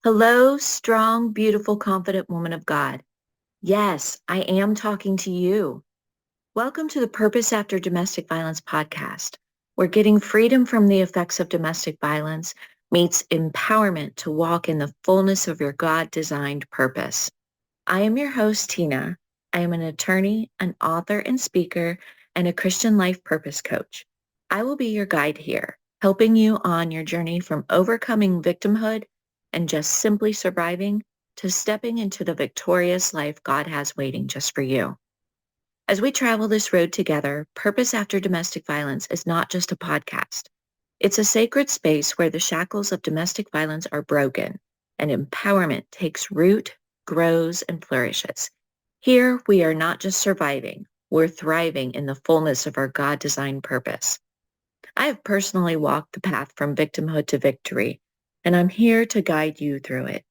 Hello, strong, beautiful, confident woman of God. Yes, I am talking to you. Welcome to the Purpose After Domestic Violence podcast, where getting freedom from the effects of domestic violence meets empowerment to walk in the fullness of your God-designed purpose. I am your host, Tina. I am an attorney, an author and speaker, and a Christian life purpose coach. I will be your guide here, helping you on your journey from overcoming victimhood and just simply surviving to stepping into the victorious life God has waiting just for you. As we travel this road together, Purpose After Domestic Violence is not just a podcast. It's a sacred space where the shackles of domestic violence are broken and empowerment takes root, grows, and flourishes. Here, we are not just surviving, we're thriving in the fullness of our God-designed purpose. I have personally walked the path from victimhood to victory, and I'm here to guide you through it.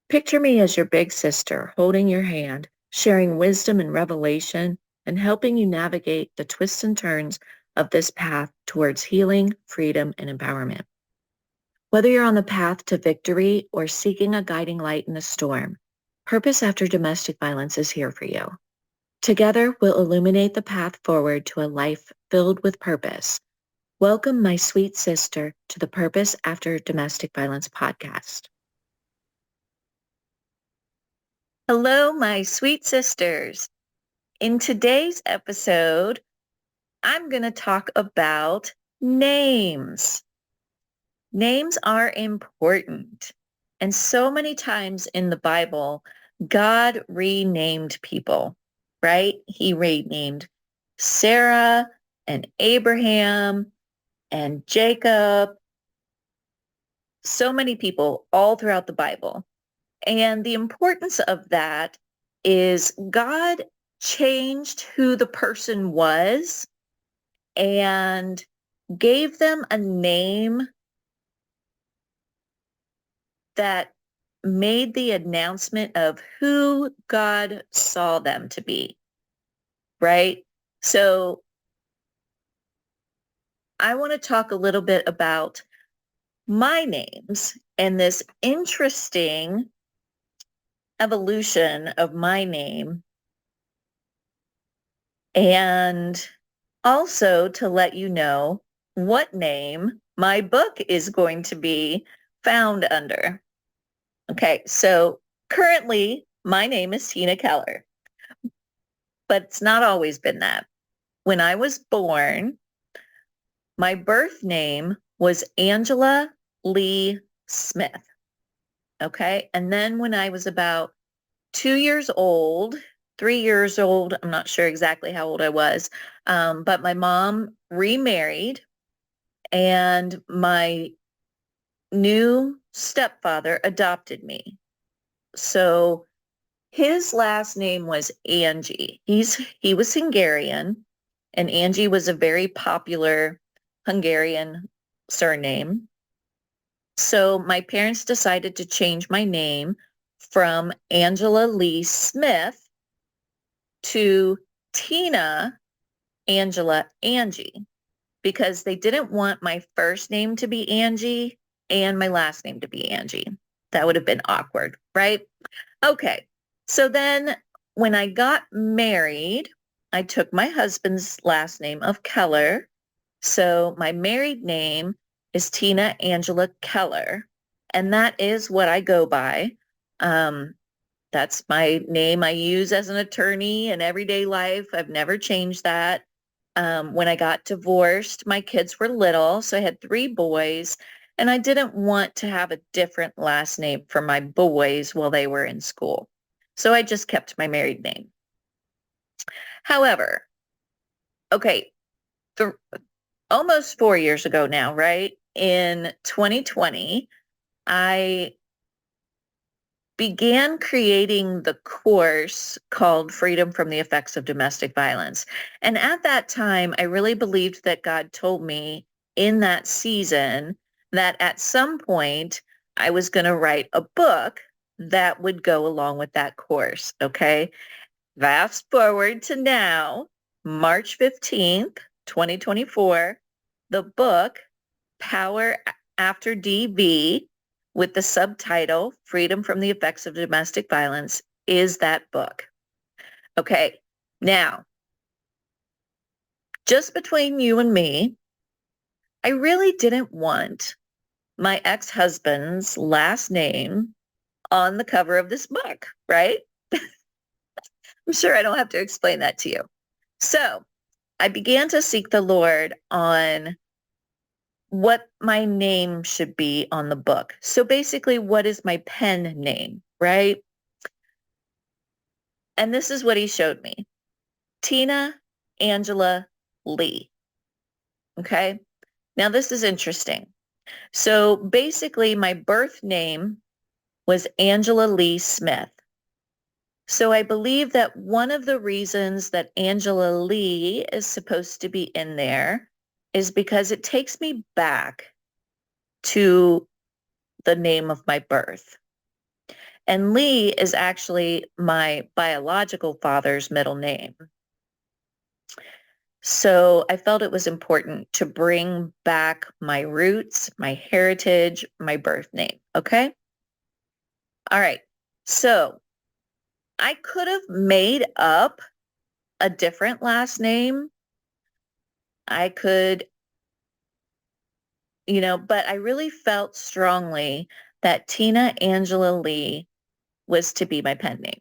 Picture me as your big sister, holding your hand, sharing wisdom and revelation, and helping you navigate the twists and turns of this path towards healing, freedom, and empowerment. Whether you're on the path to victory or seeking a guiding light in the storm, Purpose After Domestic Violence is here for you. Together, we'll illuminate the path forward to a life filled with purpose. Welcome, my sweet sister, to the Purpose After Domestic Violence podcast. Hello, my sweet sisters. In today's episode, I'm going to talk about names. Names are important. And so many times in the Bible, God renamed people, right? He renamed Sarah and Abraham and Jacob. So many people all throughout the Bible. And the importance of that is God changed who the person was and gave them a name that made the announcement of who God saw them to be, right? So I want to talk a little bit about my names and this interesting evolution of my name, and also to let you know what name my book is going to be found under. Okay, so currently my name is Tina Keller, but it's not always been that. When I was born, my birth name was Angela Lee Smith. Okay, and then when I was about 2 years old, 3 years old, I'm not sure exactly how old I was, but my mom remarried, and my new stepfather adopted me. So his last name was Angie. He was Hungarian, and Angie was a very popular Hungarian surname. So my parents decided to change my name from Angela Lee Smith to Tina Angela Angie, because they didn't want my first name to be Angie and my last name to be Angie. That would have been awkward, right? Okay. So then when I got married, I took my husband's last name of Keller. So my married name is Tina Angela Keller, and that is what I go by. That's my name I use as an attorney in everyday life. I've never changed that. When I got divorced, my kids were little, so I had 3 boys, and I didn't want to have a different last name for my boys while they were in school. So I just kept my married name. However, okay, almost 4 years ago now, right? In 2020, I began creating the course called Freedom from the Effects of Domestic Violence. And at that time, I really believed that God told me in that season that at some point I was going to write a book that would go along with that course. Okay. Fast forward to now, March 15th, 2024, the book Power After DV with the subtitle, Freedom from the Effects of Domestic Violence, is that book. Okay, now, just between you and me, I really didn't want my ex-husband's last name on the cover of this book, right? I'm sure I don't have to explain that to you. So I began to seek the Lord on what my name should be on the book. So basically, what is my pen name, right? And this is what he showed me. Tina Angela Lee. Okay. Now this is interesting. So basically my birth name was Angela Lee Smith. So I believe that one of the reasons that Angela Lee is supposed to be in there is because it takes me back to the name of my birth. And Lee is actually my biological father's middle name. So I felt it was important to bring back my roots, my heritage, my birth name. Okay. All right. So I could have made up a different last name. I could, but I really felt strongly that Tina Angela Lee was to be my pen name.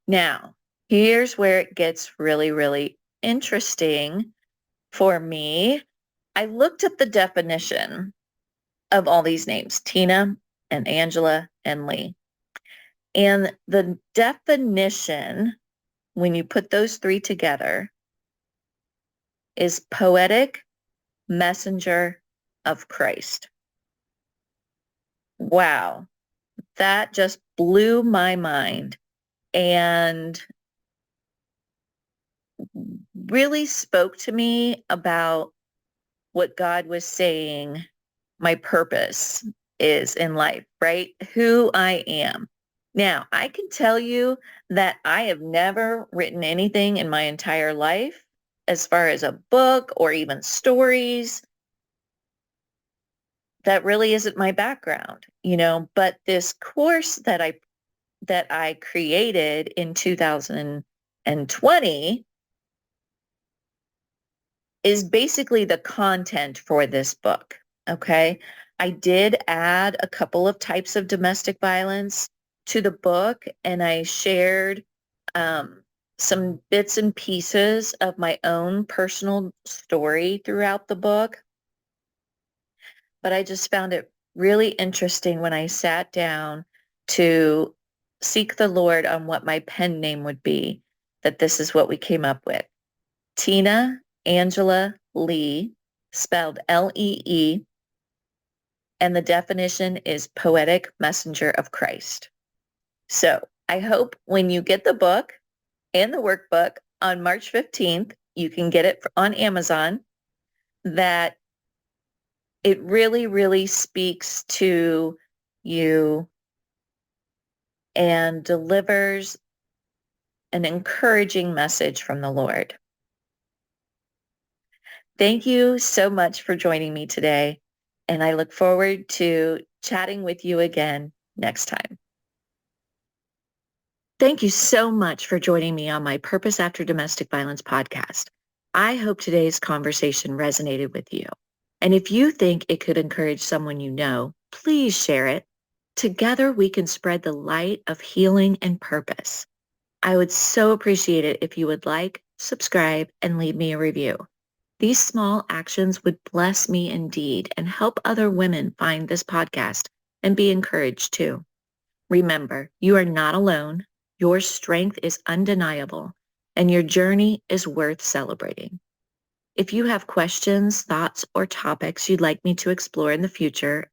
Now, here's where it gets really, really interesting for me. I looked up the definition of all these names, Tina and Angela and Lee. And the definition, when you put those three together, is poetic messenger of Christ. Wow. That just blew my mind and really spoke to me about what God was saying my purpose is in life, right? Who I am. Now, I can tell you that I have never written anything in my entire life as far as a book or even stories. That really isn't my background, but this course that I created in 2020 is basically the content for this book. Okay. I did add a couple of types of domestic violence to the book, and I shared some bits and pieces of my own personal story throughout the book. But I just found it really interesting when I sat down to seek the Lord on what my pen name would be, that this is what we came up with. Tina Angela Lee, spelled L-E-E, and the definition is poetic messenger of Christ. So I hope when you get the book and the workbook on March 15th, you can get it on Amazon, that it really, really speaks to you and delivers an encouraging message from the Lord. Thank you so much for joining me today, and I look forward to chatting with you again next time. Thank you so much for joining me on my Purpose After Domestic Violence podcast. I hope today's conversation resonated with you. And if you think it could encourage someone you know, please share it. Together we can spread the light of healing and purpose. I would so appreciate it if you would like, subscribe, and leave me a review. These small actions would bless me indeed and help other women find this podcast and be encouraged too. Remember, you are not alone. Your strength is undeniable, and your journey is worth celebrating. If you have questions, thoughts, or topics you'd like me to explore in the future,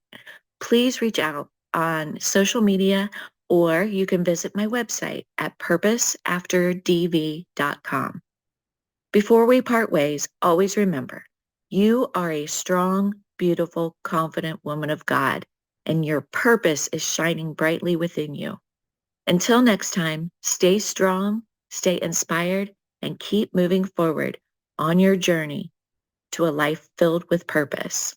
please reach out on social media, or you can visit my website at purposeafterdv.com. Before we part ways, always remember, you are a strong, beautiful, confident woman of God, and your purpose is shining brightly within you. Until next time, stay strong, stay inspired, and keep moving forward on your journey to a life filled with purpose.